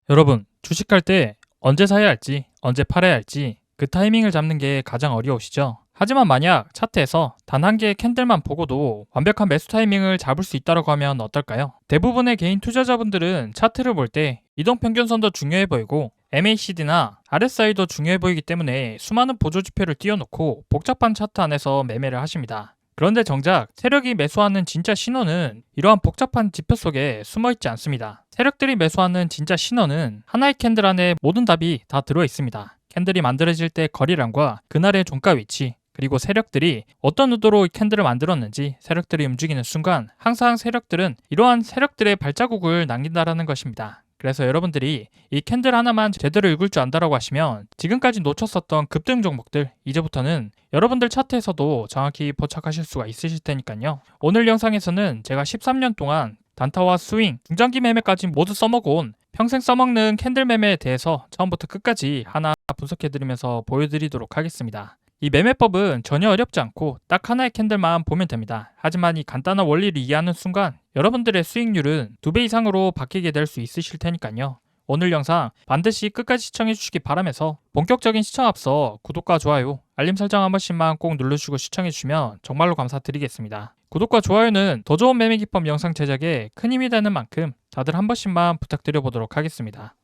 여러분, 주식할 때 언제 사야 할지, 언제 팔아야 할지 그 타이밍을 잡는 게 가장 어려우시죠? 하지만 만약 차트에서 단 한 개의 캔들만 보고도 완벽한 매수 타이밍을 잡을 수 있다고 하면 어떨까요? 대부분의 개인 투자자분들은 차트를 볼 때 이동평균선도 중요해 보이고 MACD나 RSI도 중요해 보이기 때문에 수많은 보조지표를 띄워놓고 복잡한 차트 안에서 매매를 하십니다. 그런데 정작 세력이 매수하는 진짜 신호는 이러한 복잡한 지표 속에 숨어 있지 않습니다. 세력들이 매수하는 진짜 신호는 하나의 캔들 안에 모든 답이 다 들어 있습니다. 캔들이 만들어질 때 거래량과 그날의 종가 위치, 그리고 세력들이 어떤 의도로 이 캔들을 만들었는지 세력들이 움직이는 순간 항상 세력들은 이러한 세력들의 발자국을 남긴다라는 것입니다. 그래서 여러분들이 이 캔들 하나만 제대로 읽을 줄 안다라고 하시면 지금까지 놓쳤었던 급등 종목들 이제부터는 여러분들 차트에서도 정확히 포착하실 수가 있으실 테니까요. 오늘 영상에서는 제가 13년 동안 단타와 스윙, 중장기 매매까지 모두 써먹어온 평생 써먹는 캔들 매매에 대해서 처음부터 끝까지 하나 분석해드리면서 보여드리도록 하겠습니다. 이 매매법은 전혀 어렵지 않고 딱 하나의 캔들만 보면 됩니다. 하지만 이 간단한 원리를 이해하는 순간 여러분들의 수익률은 2배 이상으로 바뀌게 될 수 있으실 테니까요. 오늘 영상 반드시 끝까지 시청해 주시기 바라면서 본격적인 시청 앞서 구독과 좋아요, 알림 설정 한 번씩만 꼭 눌러주시고 시청해 주시면 정말로 감사드리겠습니다. 구독과 좋아요는 더 좋은 매매 기법 영상 제작에 큰 힘이 되는 만큼 다들 한 번씩만 부탁드려 보도록 하겠습니다.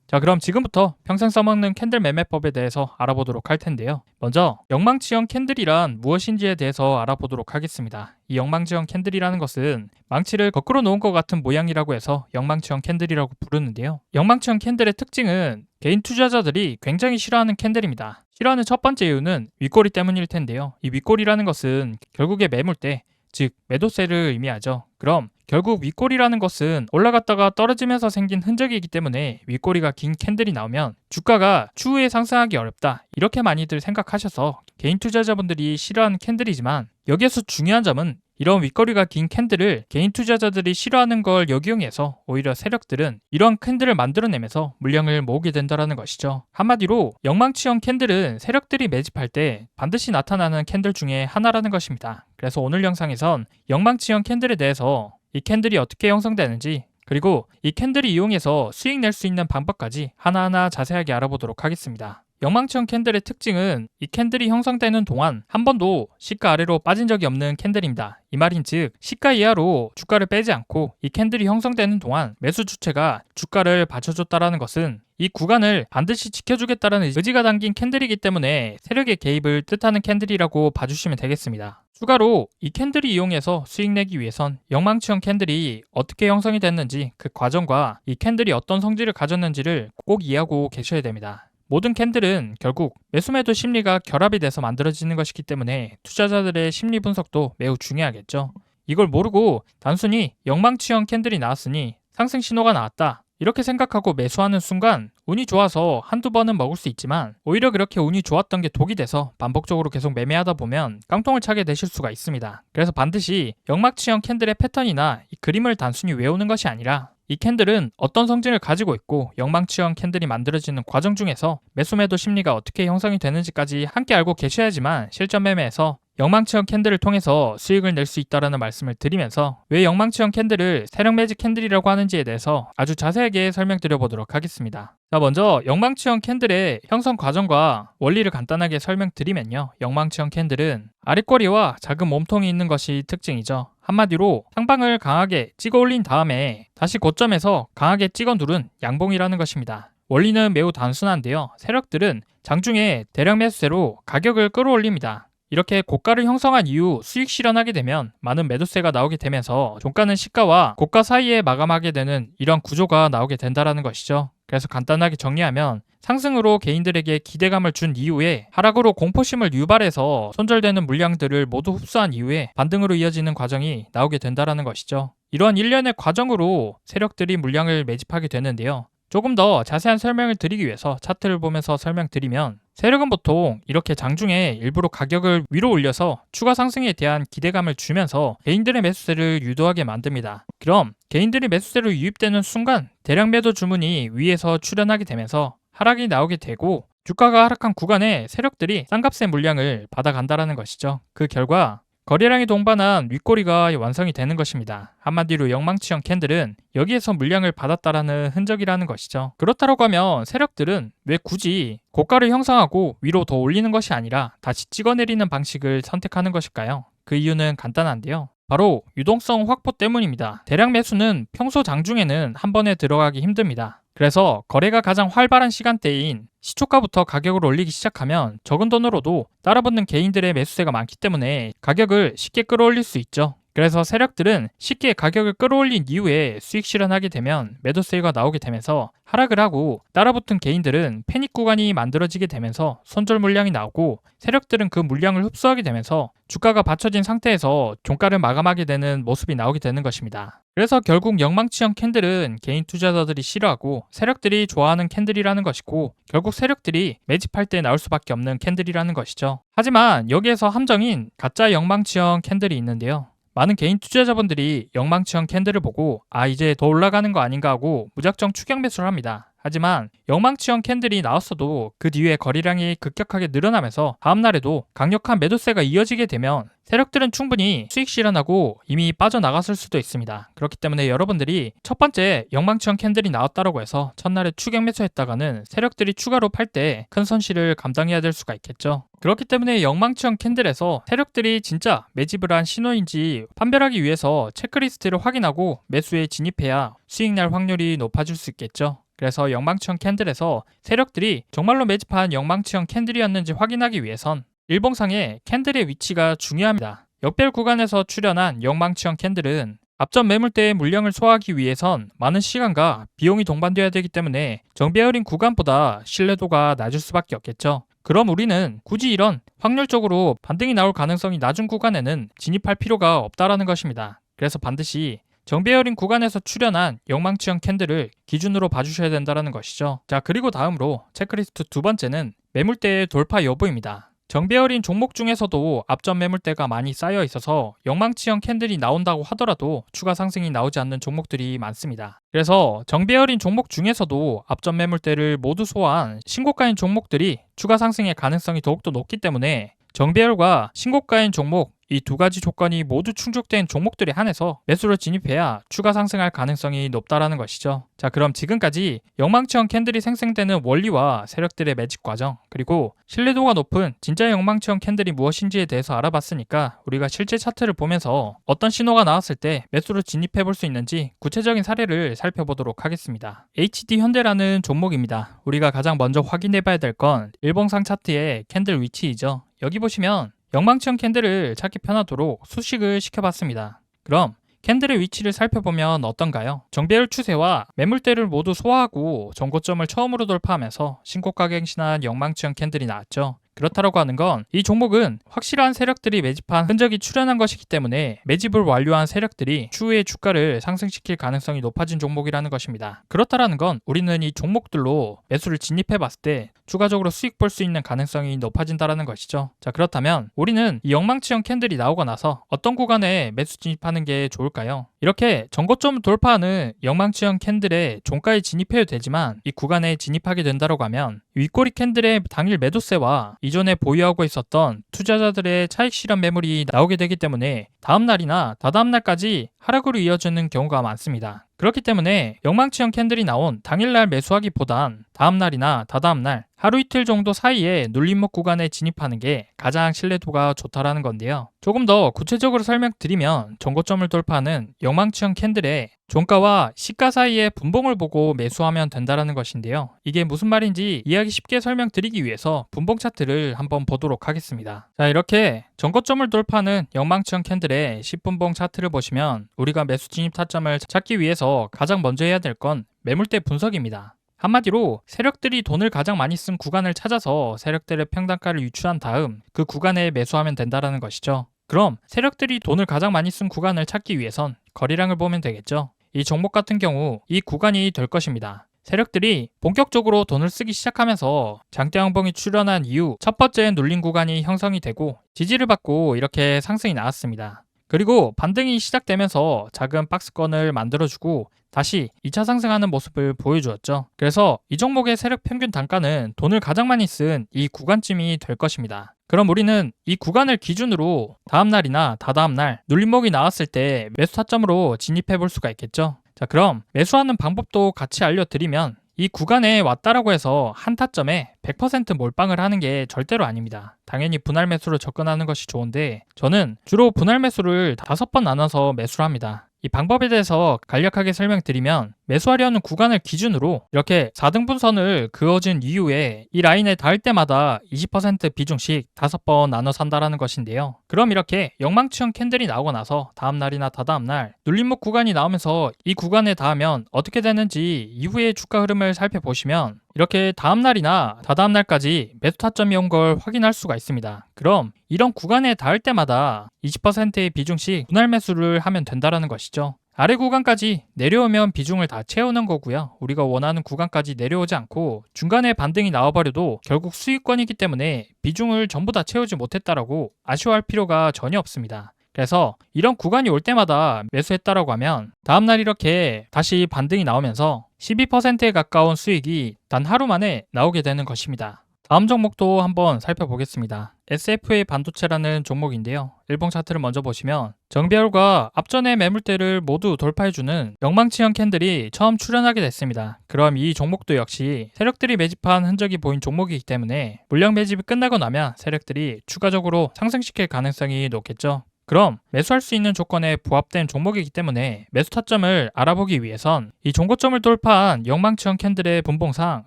자, 그럼 지금부터 평생 써먹는 캔들 매매법에 대해서 알아보도록 할 텐데요. 먼저 영망치형 캔들이란 무엇인지에 대해서 알아보도록 하겠습니다. 이 영망치형 캔들이라는 것은 망치를 거꾸로 놓은 것 같은 모양이라고 해서 영망치형 캔들이라고 부르는데요. 영망치형 캔들의 특징은 개인 투자자들이 굉장히 싫어하는 캔들입니다. 싫어하는 첫 번째 이유는 윗꼬리 때문일 텐데요. 이 윗꼬리라는 것은 결국에 매물대, 즉 매도세를 의미하죠. 그럼 결국 윗꼬리라는 것은 올라갔다가 떨어지면서 생긴 흔적이기 때문에 윗꼬리가 긴 캔들이 나오면 주가가 추후에 상승하기 어렵다, 이렇게 많이들 생각하셔서 개인 투자자분들이 싫어하는 캔들이지만 여기에서 중요한 점은 이런 윗꼬리가 긴 캔들을 개인 투자자들이 싫어하는 걸 역이용해서 오히려 세력들은 이런 캔들을 만들어내면서 물량을 모으게 된다는 것이죠. 한마디로 영망치형 캔들은 세력들이 매집할 때 반드시 나타나는 캔들 중에 하나라는 것입니다. 그래서 오늘 영상에선 영망치형 캔들에 대해서 이 캔들이 어떻게 형성되는지, 그리고 이 캔들을 이용해서 수익 낼 수 있는 방법까지 하나하나 자세하게 알아보도록 하겠습니다. 영망치형 캔들의 특징은 이 캔들이 형성되는 동안 한 번도 시가 아래로 빠진 적이 없는 캔들입니다. 이 말인즉 시가 이하로 주가를 빼지 않고 이 캔들이 형성되는 동안 매수 주체가 주가를 받쳐줬다라는 것은 이 구간을 반드시 지켜주겠다는 의지가 담긴 캔들이기 때문에 세력의 개입을 뜻하는 캔들이라고 봐주시면 되겠습니다. 추가로 이 캔들을 이용해서 수익 내기 위해선 영망치형 캔들이 어떻게 형성이 됐는지 그 과정과 이 캔들이 어떤 성질을 가졌는지를 꼭 이해하고 계셔야 됩니다. 모든 캔들은 결국 매수매도 심리가 결합이 돼서 만들어지는 것이기 때문에 투자자들의 심리 분석도 매우 중요하겠죠. 이걸 모르고 단순히 영망치형 캔들이 나왔으니 상승 신호가 나왔다, 이렇게 생각하고 매수하는 순간 운이 좋아서 한두 번은 먹을 수 있지만 오히려 그렇게 운이 좋았던 게 독이 돼서 반복적으로 계속 매매하다 보면 깡통을 차게 되실 수가 있습니다. 그래서 반드시 영망치형 캔들의 패턴이나 이 그림을 단순히 외우는 것이 아니라 이 캔들은 어떤 성질을 가지고 있고 영망치형 캔들이 만들어지는 과정 중에서 매수매도 심리가 어떻게 형성이 되는지까지 함께 알고 계셔야지만 실전 매매에서 영망치형 캔들을 통해서 수익을 낼 수 있다는 말씀을 드리면서 왜 영망치형 캔들을 세력 매직 캔들이라고 하는지에 대해서 아주 자세하게 설명드려 보도록 하겠습니다. 자, 먼저 영망치형 캔들의 형성 과정과 원리를 간단하게 설명드리면요. 영망치형 캔들은 아랫꼬리와 작은 몸통이 있는 것이 특징이죠. 한마디로 상방을 강하게 찍어 올린 다음에 다시 고점에서 강하게 찍어 누른 양봉이라는 것입니다. 원리는 매우 단순한데요. 세력들은 장중에 대량 매수세로 가격을 끌어올립니다. 이렇게 고가를 형성한 이후 수익 실현하게 되면 많은 매도세가 나오게 되면서 종가는 시가와 고가 사이에 마감하게 되는 이런 구조가 나오게 된다는 것이죠. 그래서 간단하게 정리하면 상승으로 개인들에게 기대감을 준 이후에 하락으로 공포심을 유발해서 손절되는 물량들을 모두 흡수한 이후에 반등으로 이어지는 과정이 나오게 된다는 것이죠. 이러한 일련의 과정으로 세력들이 물량을 매집하게 되는데요. 조금 더 자세한 설명을 드리기 위해서 차트를 보면서 설명드리면 세력은 보통 이렇게 장중에 일부러 가격을 위로 올려서 추가 상승에 대한 기대감을 주면서 개인들의 매수세를 유도하게 만듭니다. 그럼 개인들이 매수세로 유입되는 순간 대량 매도 주문이 위에서 출현하게 되면서 하락이 나오게 되고 주가가 하락한 구간에 세력들이 싼값의 물량을 받아간다는 것이죠. 그 결과 거래량이 동반한 윗꼬리가 완성이 되는 것입니다. 한마디로 영망치형 캔들은 여기에서 물량을 받았다라는 흔적이라는 것이죠. 그렇다고 하면 세력들은 왜 굳이 고가를 형성하고 위로 더 올리는 것이 아니라 다시 찍어내리는 방식을 선택하는 것일까요? 그 이유는 간단한데요. 바로 유동성 확보 때문입니다. 대량 매수는 평소 장중에는 한 번에 들어가기 힘듭니다. 그래서 거래가 가장 활발한 시간대인 시초가부터 가격을 올리기 시작하면 적은 돈으로도 따라붙는 개인들의 매수세가 많기 때문에 가격을 쉽게 끌어올릴 수 있죠. 그래서 세력들은 쉽게 가격을 끌어올린 이후에 수익 실현하게 되면 매도 세일가 나오게 되면서 하락을 하고 따라붙은 개인들은 패닉 구간이 만들어지게 되면서 손절 물량이 나오고 세력들은 그 물량을 흡수하게 되면서 주가가 받쳐진 상태에서 종가를 마감하게 되는 모습이 나오게 되는 것입니다. 그래서 결국 영망치형 캔들은 개인 투자자들이 싫어하고 세력들이 좋아하는 캔들이라는 것이고 결국 세력들이 매집할 때 나올 수밖에 없는 캔들이라는 것이죠. 하지만 여기에서 함정인 가짜 영망치형 캔들이 있는데요. 많은 개인 투자자분들이 영망치형 캔들을 보고 이제 더 올라가는 거 아닌가 하고 무작정 추격 매수를 합니다. 하지만 영망치형 캔들이 나왔어도 그 뒤에 거래량이 급격하게 늘어나면서 다음날에도 강력한 매도세가 이어지게 되면 세력들은 충분히 수익 실현하고 이미 빠져나갔을 수도 있습니다. 그렇기 때문에 여러분들이 첫 번째 영망치형 캔들이 나왔다고 해서 첫날에 추격 매수했다가는 세력들이 추가로 팔 때 큰 손실을 감당해야 될 수가 있겠죠. 그렇기 때문에 영망치형 캔들에서 세력들이 진짜 매집을 한 신호인지 판별하기 위해서 체크리스트를 확인하고 매수에 진입해야 수익 날 확률이 높아질 수 있겠죠. 그래서 영망치형 캔들에서 세력들이 정말로 매집한 영망치형 캔들이었는지 확인하기 위해선 일봉상의 캔들의 위치가 중요합니다. 역별 구간에서 출현한 영망치형 캔들은 앞전 매물대의 물량을 소화하기 위해선 많은 시간과 비용이 동반되어야 되기 때문에 정배열인 구간보다 신뢰도가 낮을 수밖에 없겠죠. 그럼 우리는 굳이 이런 확률적으로 반등이 나올 가능성이 낮은 구간에는 진입할 필요가 없다라는 것입니다. 그래서 반드시 정배열인 구간에서 출현한 영망치형 캔들을 기준으로 봐주셔야 된다는 것이죠. 자, 그리고 다음으로 체크리스트 두 번째는 매물대의 돌파 여부입니다. 정배열인 종목 중에서도 앞전 매물대가 많이 쌓여 있어서 영망치형 캔들이 나온다고 하더라도 추가 상승이 나오지 않는 종목들이 많습니다. 그래서 정배열인 종목 중에서도 앞전 매물대를 모두 소화한 신고가인 종목들이 추가 상승의 가능성이 더욱더 높기 때문에 정배열과 신고가인 종목 이 두 가지 조건이 모두 충족된 종목들에 한해서 매수로 진입해야 추가 상승할 가능성이 높다라는 것이죠. 자, 그럼 지금까지 영망치형 캔들이 생성되는 원리와 세력들의 매집 과정, 그리고 신뢰도가 높은 진짜 영망치형 캔들이 무엇인지에 대해서 알아봤으니까 우리가 실제 차트를 보면서 어떤 신호가 나왔을 때 매수로 진입해 볼 수 있는지 구체적인 사례를 살펴보도록 하겠습니다. HD현대라는 종목입니다. 우리가 가장 먼저 확인해 봐야 될 건 일봉상 차트의 캔들 위치이죠. 여기 보시면 영망치형 캔들을 찾기 편하도록 수식을 시켜봤습니다. 그럼 캔들의 위치를 살펴보면 어떤가요? 정배열 추세와 매물대를 모두 소화하고 전고점을 처음으로 돌파하면서 신고가 갱신한 영망치형 캔들이 나왔죠. 그렇다고 하는 건 이 종목은 확실한 세력들이 매집한 흔적이 출현한 것이기 때문에 매집을 완료한 세력들이 추후에 주가를 상승시킬 가능성이 높아진 종목이라는 것입니다. 그렇다라는 건 우리는 이 종목들로 매수를 진입해 봤을 때 추가적으로 수익 볼 수 있는 가능성이 높아진다라는 것이죠. 자, 그렇다면 우리는 이 영망치형 캔들이 나오고 나서 어떤 구간에 매수 진입하는 게 좋을까요? 이렇게 전고점을 돌파하는 영망치형 캔들의 종가에 진입해도 되지만 이 구간에 진입하게 된다고 하면 윗꼬리 캔들의 당일 매도세와 이전에 보유하고 있었던 투자자들의 차익 실현 매물이 나오게 되기 때문에 다음날이나 다다음날까지 하락으로 이어지는 경우가 많습니다. 그렇기 때문에 영망치형 캔들이 나온 당일날 매수하기보단 다음날이나 다다음날 하루 이틀 정도 사이에 눌림목 구간에 진입하는 게 가장 신뢰도가 좋다라는 건데요. 조금 더 구체적으로 설명드리면 전고점을 돌파하는 영망치형 캔들의 종가와 시가 사이의 분봉을 보고 매수하면 된다는 것인데요. 이게 무슨 말인지 이해하기 쉽게 설명드리기 위해서 분봉 차트를 한번 보도록 하겠습니다. 자, 이렇게 전고점을 돌파하는 영망치형 캔들의 10분봉 차트를 보시면 우리가 매수 진입 타점을 찾기 위해서 가장 먼저 해야 될 건 매물대 분석입니다. 한마디로 세력들이 돈을 가장 많이 쓴 구간을 찾아서 세력들의 평단가를 유추한 다음 그 구간에 매수하면 된다는 것이죠. 그럼 세력들이 돈을 가장 많이 쓴 구간을 찾기 위해선 거래량을 보면 되겠죠. 이 종목 같은 경우 이 구간이 될 것입니다. 세력들이 본격적으로 돈을 쓰기 시작하면서 장대 양봉이 출현한 이후 첫 번째 눌림 구간이 형성이 되고 지지를 받고 이렇게 상승이 나왔습니다. 그리고 반등이 시작되면서 작은 박스권을 만들어주고 다시 2차 상승하는 모습을 보여주었죠. 그래서 이 종목의 세력 평균 단가는 돈을 가장 많이 쓴 이 구간쯤이 될 것입니다. 그럼 우리는 이 구간을 기준으로 다음날이나 다다음날 눌림목이 나왔을 때 매수 타점으로 진입해 볼 수가 있겠죠. 자, 그럼 매수하는 방법도 같이 알려드리면 이 구간에 왔다라고 해서 한 타점에 100% 몰빵을 하는 게 절대로 아닙니다. 당연히 분할 매수로 접근하는 것이 좋은데 저는 주로 분할 매수를 5번 나눠서 매수를 합니다. 이 방법에 대해서 간략하게 설명드리면 매수하려는 구간을 기준으로 이렇게 4등분선을 그어준 이후에 이 라인에 닿을 때마다 20% 비중씩 5번 나눠 산다라는 것인데요. 그럼 이렇게 영망치형 캔들이 나오고 나서 다음날이나 다다음날 눌림목 구간이 나오면서 이 구간에 닿으면 어떻게 되는지 이후의 주가 흐름을 살펴보시면 이렇게 다음날이나 다다음날까지 매수 타점이 온 걸 확인할 수가 있습니다. 그럼 이런 구간에 닿을 때마다 20%의 비중씩 분할 매수를 하면 된다라는 것이죠. 아래 구간까지 내려오면 비중을 다 채우는 거고요. 우리가 원하는 구간까지 내려오지 않고 중간에 반등이 나와버려도 결국 수익권이기 때문에 비중을 전부 다 채우지 못했다라고 아쉬워할 필요가 전혀 없습니다. 그래서 이런 구간이 올 때마다 매수했다라고 하면 다음날 이렇게 다시 반등이 나오면서 12%에 가까운 수익이 단 하루 만에 나오게 되는 것입니다. 다음 종목도 한번 살펴보겠습니다. SFA 반도체라는 종목인데요. 일봉 차트를 먼저 보시면 정배열과 앞전의 매물대를 모두 돌파해주는 영망치형 캔들이 처음 출현하게 됐습니다. 그럼 이 종목도 역시 세력들이 매집한 흔적이 보인 종목이기 때문에 물량 매집이 끝나고 나면 세력들이 추가적으로 상승시킬 가능성이 높겠죠. 그럼 매수할 수 있는 조건에 부합된 종목이기 때문에 매수 타점을 알아보기 위해선 이 종고점을 돌파한 영망치형 캔들의 분봉상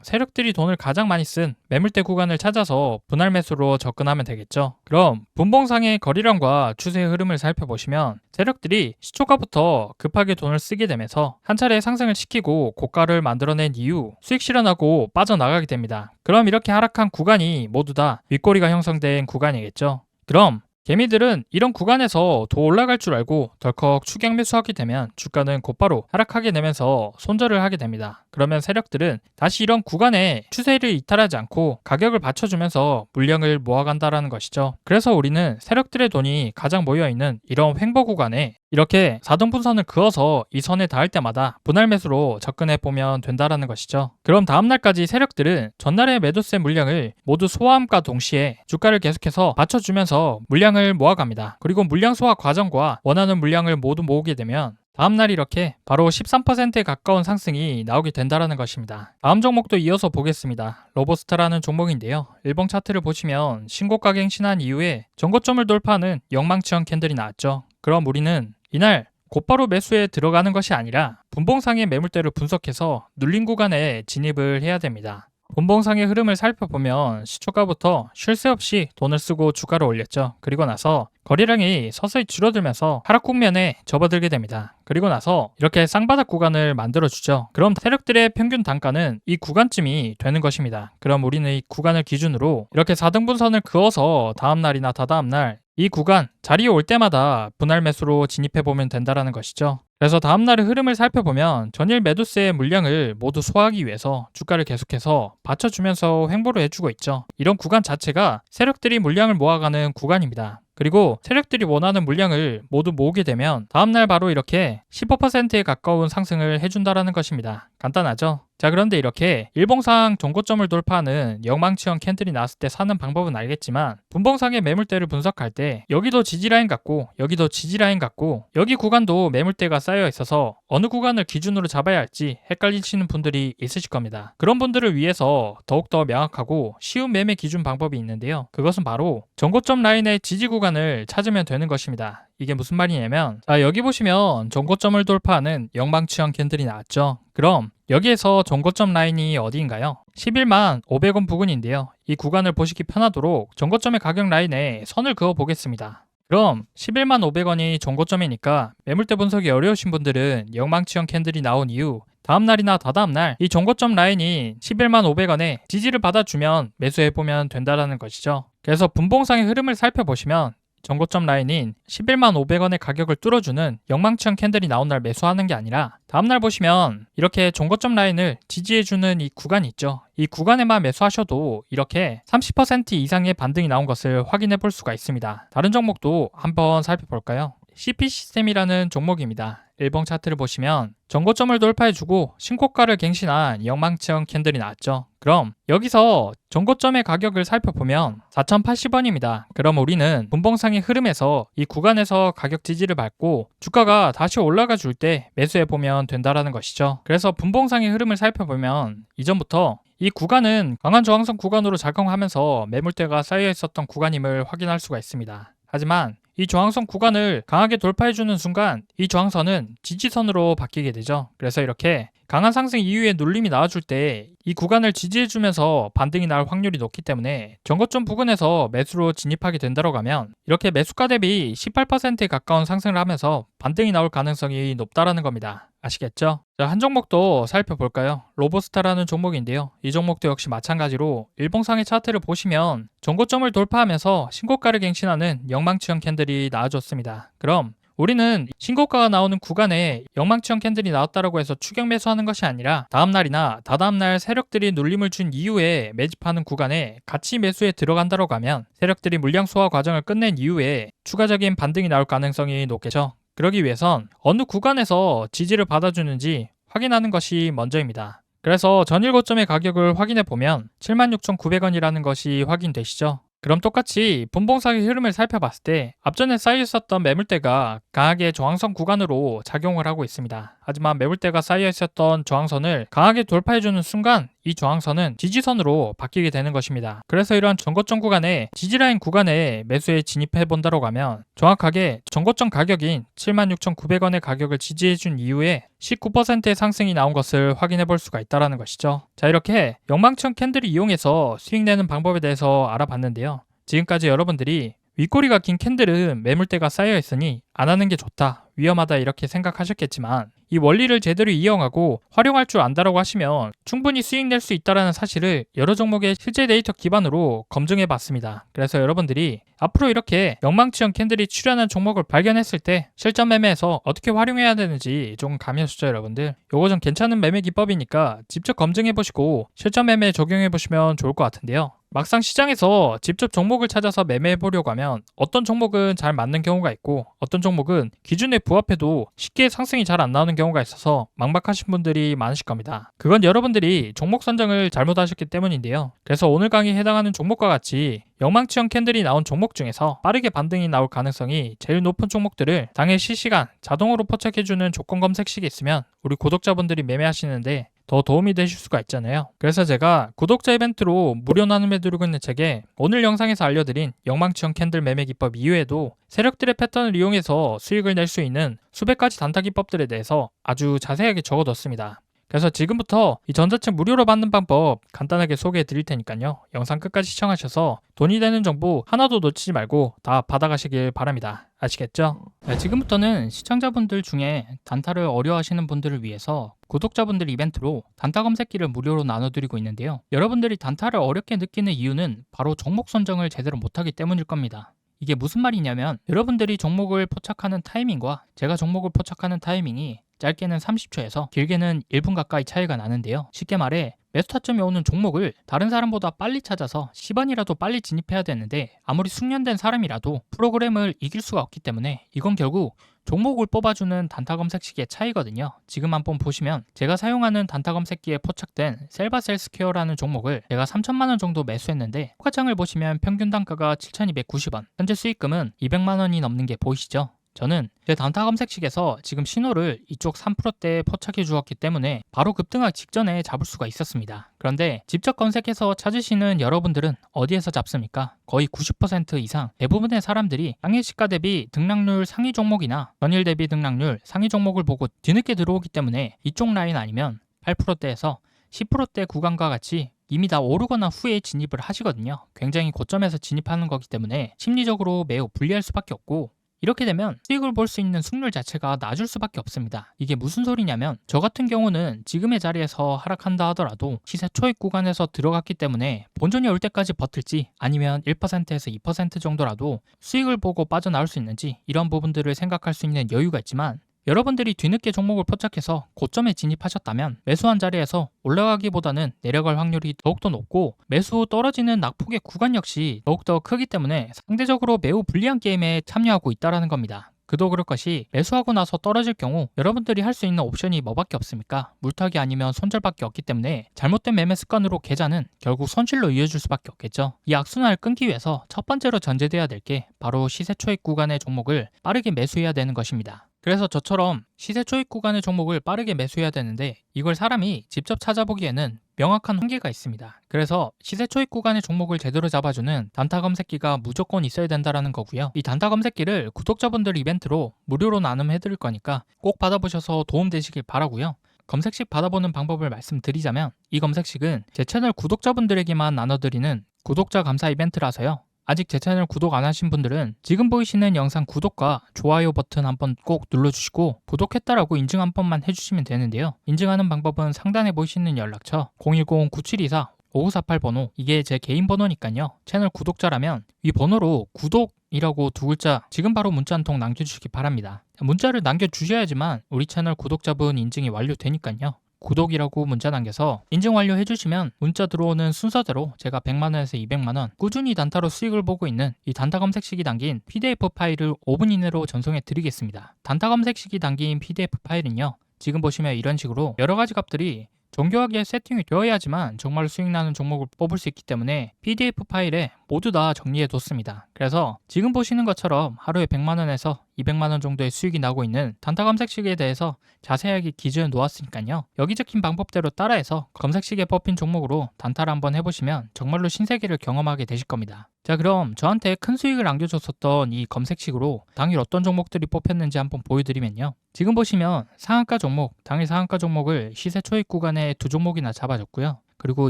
세력들이 돈을 가장 많이 쓴 매물대 구간을 찾아서 분할 매수로 접근하면 되겠죠. 그럼 분봉상의 거래량과 추세의 흐름을 살펴보시면 세력들이 시초가부터 급하게 돈을 쓰게 되면서 한 차례 상승을 시키고 고가를 만들어낸 이후 수익 실현하고 빠져나가게 됩니다. 그럼 이렇게 하락한 구간이 모두 다 윗꼬리가 형성된 구간이겠죠. 그럼 개미들은 이런 구간에서 더 올라갈 줄 알고 덜컥 추격 매수하게 되면 주가는 곧바로 하락하게 되면서 손절을 하게 됩니다. 그러면 세력들은 다시 이런 구간에 추세를 이탈하지 않고 가격을 받쳐주면서 물량을 모아간다라는 것이죠. 그래서 우리는 세력들의 돈이 가장 모여있는 이런 횡보 구간에 이렇게 4등분선을 그어서 이 선에 닿을 때마다 분할 매수로 접근해 보면 된다라는 것이죠. 그럼 다음날까지 세력들은 전날의 매도세 물량을 모두 소화함과 동시에 주가를 계속해서 받쳐주면서 물량을 모아갑니다. 그리고 물량 소화 과정과 원하는 물량을 모두 모으게 되면 다음날 이렇게 바로 13%에 가까운 상승이 나오게 된다는 것입니다. 다음 종목도 이어서 보겠습니다. 로보스타라는 종목인데요. 일봉 차트를 보시면 신고가 갱신한 이후에 전고점을 돌파하는 영망치형 캔들이 나왔죠. 그럼 우리는 이날 곧바로 매수에 들어가는 것이 아니라 분봉상의 매물대를 분석해서 눌린 구간에 진입을 해야 됩니다. 분봉상의 흐름을 살펴보면 시초가부터 쉴 새 없이 돈을 쓰고 주가를 올렸죠. 그리고 나서 거래량이 서서히 줄어들면서 하락 국면에 접어들게 됩니다. 그리고 나서 이렇게 쌍바닥 구간을 만들어주죠. 그럼 세력들의 평균 단가는 이 구간쯤이 되는 것입니다. 그럼 우리는 이 구간을 기준으로 이렇게 4등분선을 그어서 다음날이나 다다음날 이 구간 자리에 올 때마다 분할 매수로 진입해보면 된다는 것이죠. 그래서 다음날의 흐름을 살펴보면 전일 매도세의 물량을 모두 소화하기 위해서 주가를 계속해서 받쳐주면서 횡보를 해주고 있죠. 이런 구간 자체가 세력들이 물량을 모아가는 구간입니다. 그리고 세력들이 원하는 물량을 모두 모으게 되면 다음날 바로 이렇게 15%에 가까운 상승을 해준다라는 것입니다. 간단하죠? 자, 그런데 이렇게 일봉상 전고점을 돌파하는 영망치형 캔들이 나왔을 때 사는 방법은 알겠지만 분봉상의 매물대를 분석할 때 여기도 지지라인 같고 여기도 지지라인 같고 여기 구간도 매물대가 쌓여 있어서 어느 구간을 기준으로 잡아야 할지 헷갈리시는 분들이 있으실 겁니다. 그런 분들을 위해서 더욱더 명확하고 쉬운 매매 기준 방법이 있는데요. 그것은 바로 전고점 라인의 지지 구간을 찾으면 되는 것입니다. 이게 무슨 말이냐면 자, 여기 보시면 전고점을 돌파하는 영망치형 캔들이 나왔죠. 그럼 여기에서 전고점 라인이 어디인가요? 11만 500원 부근인데요. 이 구간을 보시기 편하도록 전고점의 가격 라인에 선을 그어 보겠습니다. 그럼 11만 500원이 전고점이니까 매물대 분석이 어려우신 분들은 영망치형 캔들이 나온 이후 다음날이나 다다음날 이 전고점 라인이 11만 500원에 지지를 받아주면 매수해보면 된다는 것이죠. 그래서 분봉상의 흐름을 살펴보시면 전고점 라인인 11만 500원의 가격을 뚫어주는 영망치형 캔들이 나온 날 매수하는 게 아니라 다음날 보시면 이렇게 전고점 라인을 지지해주는 이 구간이 있죠. 이 구간에만 매수하셔도 이렇게 30% 이상의 반등이 나온 것을 확인해 볼 수가 있습니다. 다른 종목도 한번 살펴볼까요? CP 시스템이라는 종목입니다. 일봉 차트를 보시면 전고점을 돌파해주고 신고가를 갱신한 영망치형 캔들이 나왔죠. 그럼 여기서 전고점의 가격을 살펴보면 4,080원입니다. 그럼 우리는 분봉상의 흐름에서 이 구간에서 가격 지지를 밟고 주가가 다시 올라가 줄 때 매수해보면 된다라는 것이죠. 그래서 분봉상의 흐름을 살펴보면 이전부터 이 구간은 강한 저항선 구간으로 작용하면서 매물대가 쌓여 있었던 구간임을 확인할 수가 있습니다. 하지만 이 저항선 구간을 강하게 돌파해주는 순간 이 저항선은 지지선으로 바뀌게 되죠. 그래서 이렇게 강한 상승 이후에 눌림이 나와줄 때 이 구간을 지지해주면서 반등이 나올 확률이 높기 때문에 전고점 부근에서 매수로 진입하게 된다고 하면 이렇게 매수가 대비 18%에 가까운 상승을 하면서 반등이 나올 가능성이 높다라는 겁니다. 아시겠죠? 자, 한 종목도 살펴볼까요? 로보스타라는 종목인데요. 이 종목도 역시 마찬가지로 일봉상의 차트를 보시면 전고점을 돌파하면서 신고가를 갱신하는 영망치형 캔들이 나와줬습니다. 그럼 우리는 신고가가 나오는 구간에 영망치형 캔들이 나왔다고 해서 추격 매수하는 것이 아니라 다음날이나 다다음날 세력들이 눌림을 준 이후에 매집하는 구간에 같이 매수에 들어간다고 하면 세력들이 물량 소화 과정을 끝낸 이후에 추가적인 반등이 나올 가능성이 높겠죠. 그러기 위해선 어느 구간에서 지지를 받아주는지 확인하는 것이 먼저입니다. 그래서 전일 고점의 가격을 확인해 보면 76,900원이라는 것이 확인되시죠? 그럼 똑같이 분봉상의 흐름을 살펴봤을 때 앞전에 쌓여 있었던 매물대가 강하게 저항선 구간으로 작용을 하고 있습니다. 하지만 매물대가 쌓여 있었던 저항선을 강하게 돌파해주는 순간 이 저항선은 지지선으로 바뀌게 되는 것입니다. 그래서 이러한 전고점 구간에 지지라인 구간에 매수에 진입해 본다고 하면 정확하게 전고점 가격인 76,900원의 가격을 지지해준 이후에 19%의 상승이 나온 것을 확인해 볼 수가 있다는 것이죠. 자, 이렇게 영망치형 캔들을 이용해서 수익 내는 방법에 대해서 알아봤는데요. 지금까지 여러분들이 윗꼬리가 긴 캔들은 매물대가 쌓여 있으니 안 하는 게 좋다, 위험하다 이렇게 생각하셨겠지만 이 원리를 제대로 이용하고 활용할 줄 안다라고 하시면 충분히 수익 낼 수 있다는 사실을 여러 종목의 실제 데이터 기반으로 검증해 봤습니다. 그래서 여러분들이 앞으로 이렇게 영망치형 캔들이 출현한 종목을 발견했을 때 실전 매매에서 어떻게 활용해야 되는지 좀 감이 오시죠, 여러분들? 요거 좀 괜찮은 매매 기법이니까 직접 검증해 보시고 실전 매매에 적용해 보시면 좋을 것 같은데요. 막상 시장에서 직접 종목을 찾아서 매매해 보려고 하면 어떤 종목은 잘 맞는 경우가 있고 어떤 종목은 기준에 부합해도 쉽게 상승이 잘 안 나오는 경우가 있어서 막막하신 분들이 많으실 겁니다. 그건 여러분들이 종목 선정을 잘못하셨기 때문인데요. 그래서 오늘 강의에 해당하는 종목과 같이 영망치형 캔들이 나온 종목 중에서 빠르게 반등이 나올 가능성이 제일 높은 종목들을 당일 실시간 자동으로 포착해주는 조건 검색식이 있으면 우리 구독자분들이 매매하시는데 더 도움이 되실 수가 있잖아요. 그래서 제가 구독자 이벤트로 무료 나눔에 드리고 있는 책에 오늘 영상에서 알려드린 영망치형 캔들 매매 기법 이외에도 세력들의 패턴을 이용해서 수익을 낼 수 있는 수백 가지 단타 기법들에 대해서 아주 자세하게 적어뒀습니다. 그래서 지금부터 이 전자책 무료로 받는 방법 간단하게 소개해 드릴 테니까요. 영상 끝까지 시청하셔서 돈이 되는 정보 하나도 놓치지 말고 다 받아가시길 바랍니다. 아시겠죠? 네, 지금부터는 시청자분들 중에 단타를 어려워하시는 분들을 위해서 구독자분들 이벤트로 단타 검색기를 무료로 나눠드리고 있는데요. 여러분들이 단타를 어렵게 느끼는 이유는 바로 종목 선정을 제대로 못하기 때문일 겁니다. 이게 무슨 말이냐면 여러분들이 종목을 포착하는 타이밍과 제가 종목을 포착하는 타이밍이 짧게는 30초에서 길게는 1분 가까이 차이가 나는데요. 쉽게 말해 매수 타점이 오는 종목을 다른 사람보다 빨리 찾아서 10원이라도 빨리 진입해야 되는데 아무리 숙련된 사람이라도 프로그램을 이길 수가 없기 때문에 이건 결국 종목을 뽑아주는 단타 검색식의 차이거든요. 지금 한번 보시면 제가 사용하는 단타 검색기에 포착된 셀바셀스퀘어라는 종목을 제가 3천만원 정도 매수했는데 호가창을 보시면 평균 단가가 7,290원, 현재 수익금은 200만원이 넘는 게 보이시죠? 저는 제 단타 검색식에서 지금 신호를 이쪽 3%대에 포착해 주었기 때문에 바로 급등하기 직전에 잡을 수가 있었습니다. 그런데 직접 검색해서 찾으시는 여러분들은 어디에서 잡습니까? 거의 90% 이상 대부분의 사람들이 당일 시가 대비 등락률 상위 종목이나 전일 대비 등락률 상위 종목을 보고 뒤늦게 들어오기 때문에 이쪽 라인 아니면 8%대에서 10%대 구간과 같이 이미 다 오르거나 후에 진입을 하시거든요. 굉장히 고점에서 진입하는 거기 때문에 심리적으로 매우 불리할 수밖에 없고 이렇게 되면 수익을 볼 수 있는 승률 자체가 낮을 수밖에 없습니다. 이게 무슨 소리냐면 저 같은 경우는 지금의 자리에서 하락한다 하더라도 시세 초입 구간에서 들어갔기 때문에 본전이 올 때까지 버틸지 아니면 1%에서 2% 정도라도 수익을 보고 빠져나올 수 있는지 이런 부분들을 생각할 수 있는 여유가 있지만 여러분들이 뒤늦게 종목을 포착해서 고점에 진입하셨다면 매수한 자리에서 올라가기보다는 내려갈 확률이 더욱더 높고 매수 후 떨어지는 낙폭의 구간 역시 더욱더 크기 때문에 상대적으로 매우 불리한 게임에 참여하고 있다는 겁니다. 그도 그럴 것이 매수하고 나서 떨어질 경우 여러분들이 할 수 있는 옵션이 뭐밖에 없습니까? 물타기 아니면 손절밖에 없기 때문에 잘못된 매매 습관으로 계좌는 결국 손실로 이어질 수밖에 없겠죠. 이 악순환을 끊기 위해서 첫 번째로 전제돼야 될 게 바로 시세 초입 구간의 종목을 빠르게 매수해야 되는 것입니다. 그래서 저처럼 시세 초입 구간의 종목을 빠르게 매수해야 되는데 이걸 사람이 직접 찾아보기에는 명확한 한계가 있습니다. 그래서 시세 초입 구간의 종목을 제대로 잡아주는 단타 검색기가 무조건 있어야 된다는 거고요. 이 단타 검색기를 구독자분들 이벤트로 무료로 나눔해드릴 거니까 꼭 받아보셔서 도움되시길 바라고요. 검색식 받아보는 방법을 말씀드리자면 이 검색식은 제 채널 구독자분들에게만 나눠드리는 구독자 감사 이벤트라서요. 아직 제 채널 구독 안 하신 분들은 지금 보이시는 영상 구독과 좋아요 버튼 한번 꼭 눌러주시고 구독했다라고 인증 한 번만 해주시면 되는데요. 인증하는 방법은 상단에 보이시는 연락처 010-9724-5948번호 이게 제 개인 번호니까요. 채널 구독자라면 이 번호로 구독이라고 두 글자 지금 바로 문자 한 통 남겨주시기 바랍니다. 문자를 남겨주셔야지만 우리 채널 구독자분 인증이 완료되니까요. 구독이라고 문자 남겨서 인증 완료해 주시면 문자 들어오는 순서대로 제가 100만원에서 200만원 꾸준히 단타로 수익을 보고 있는 이 단타 검색식이 담긴 PDF 파일을 5분 이내로 전송해 드리겠습니다. 단타 검색식이 담긴 PDF 파일은요. 지금 보시면 이런 식으로 여러 가지 값들이 정교하게 세팅이 되어야지만 정말로 수익 나는 종목을 뽑을 수 있기 때문에 PDF 파일에 모두 다 정리해 뒀습니다. 그래서 지금 보시는 것처럼 하루에 100만원에서 200만원 정도의 수익이 나고 있는 단타 검색식에 대해서 자세하게 기준을 놓았으니까요. 여기 적힌 방법대로 따라해서 검색식에 뽑힌 종목으로 단타를 한번 해보시면 정말로 신세계를 경험하게 되실 겁니다. 자, 그럼 저한테 큰 수익을 안겨줬었던 이 검색식으로 당일 어떤 종목들이 뽑혔는지 한번 보여드리면요. 지금 보시면 상한가 종목, 당일 상한가 종목을 시세 초입 구간에 두 종목이나 잡아줬고요. 그리고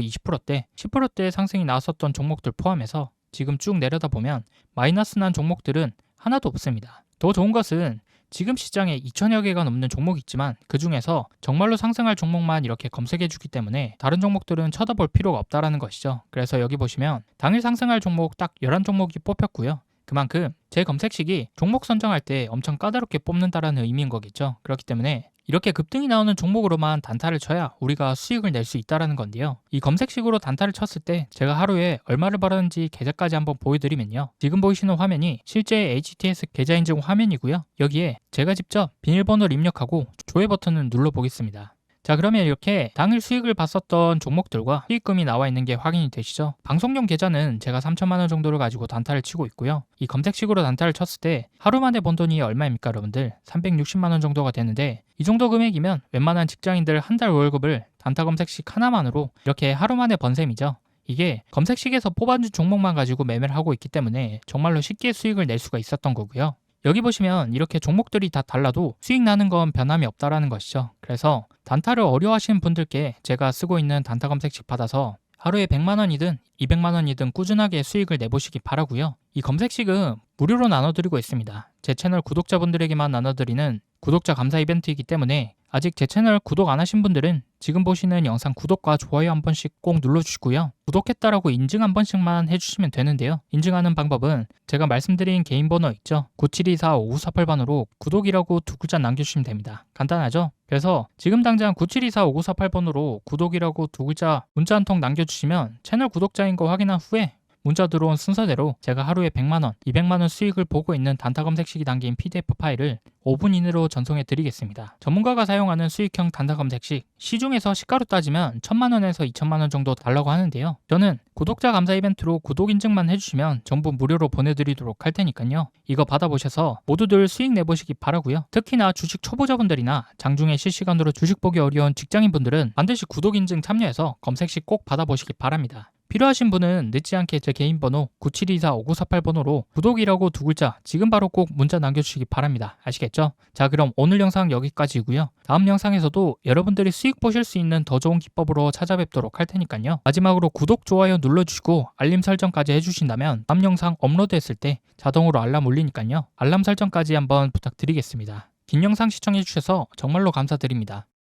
20%대, 10%대 상승이 나왔었던 종목들 포함해서 지금 쭉 내려다 보면 마이너스 난 종목들은 하나도 없습니다. 더 좋은 것은 지금 시장에 2천여 개가 넘는 종목이 있지만 그 중에서 정말로 상승할 종목만 이렇게 검색해주기 때문에 다른 종목들은 쳐다볼 필요가 없다라는 것이죠. 그래서 여기 보시면 당일 상승할 종목 딱 11종목이 뽑혔고요. 그만큼 제 검색식이 종목 선정할 때 엄청 까다롭게 뽑는다라는 의미인 거겠죠. 그렇기 때문에 이렇게 급등이 나오는 종목으로만 단타를 쳐야 우리가 수익을 낼 수 있다는 건데요. 이 검색식으로 단타를 쳤을 때 제가 하루에 얼마를 벌었는지 계좌까지 한번 보여드리면요. 지금 보이시는 화면이 실제 HTS 계좌 인증 화면이고요. 여기에 제가 직접 비밀번호를 입력하고 조회 버튼을 눌러보겠습니다. 자, 그러면 이렇게 당일 수익을 봤었던 종목들과 수익금이 나와 있는 게 확인이 되시죠? 방송용 계좌는 제가 3천만 원 정도를 가지고 단타를 치고 있고요. 이 검색식으로 단타를 쳤을 때 하루 만에 번 돈이 얼마입니까, 여러분들? 360만 원 정도가 되는데 이 정도 금액이면 웬만한 직장인들 한 달 월급을 단타 검색식 하나만으로 이렇게 하루 만에 번 셈이죠. 이게 검색식에서 뽑아준 종목만 가지고 매매를 하고 있기 때문에 정말로 쉽게 수익을 낼 수가 있었던 거고요. 여기 보시면 이렇게 종목들이 다 달라도 수익 나는 건 변함이 없다라는 것이죠. 그래서 단타를 어려워하시는 분들께 제가 쓰고 있는 단타 검색식 받아서 하루에 100만원이든 200만원이든 꾸준하게 수익을 내보시기 바라고요. 이 검색식은 무료로 나눠드리고 있습니다. 제 채널 구독자분들에게만 나눠드리는 구독자 감사 이벤트이기 때문에 아직 제 채널 구독 안 하신 분들은 지금 보시는 영상 구독과 좋아요 한 번씩 꼭 눌러주시고요. 구독했다라고 인증 한 번씩만 해주시면 되는데요. 인증하는 방법은 제가 말씀드린 개인 번호 있죠? 9724-5948번으로 구독이라고 두 글자 남겨주시면 됩니다. 간단하죠? 그래서 지금 당장 9724-5948번으로 구독이라고 두 글자 문자 한 통 남겨주시면 채널 구독자인 거 확인한 후에 문자 들어온 순서대로 제가 하루에 100만원, 200만원 수익을 보고 있는 단타 검색식이 담긴 PDF 파일을 5분 이내로 전송해 드리겠습니다. 전문가가 사용하는 수익형 단타 검색식, 시중에서 시가로 따지면 1000만원에서 2000만원 정도 달라고 하는데요. 저는 구독자 감사 이벤트로 구독 인증만 해주시면 전부 무료로 보내드리도록 할 테니까요. 이거 받아보셔서 모두들 수익 내보시기 바라고요. 특히나 주식 초보자분들이나 장중에 실시간으로 주식 보기 어려운 직장인분들은 반드시 구독 인증 참여해서 검색식 꼭 받아보시기 바랍니다. 필요하신 분은 늦지 않게 제 개인 번호 9724-5948번호로 구독이라고 두 글자 지금 바로 꼭 문자 남겨주시기 바랍니다. 아시겠죠? 자, 그럼 오늘 영상 여기까지고요. 다음 영상에서도 여러분들이 수익 보실 수 있는 더 좋은 기법으로 찾아뵙도록 할 테니까요. 마지막으로 구독, 좋아요 눌러주시고 알림 설정까지 해주신다면 다음 영상 업로드했을 때 자동으로 알람 울리니까요. 알람 설정까지 한번 부탁드리겠습니다. 긴 영상 시청해주셔서 정말로 감사드립니다.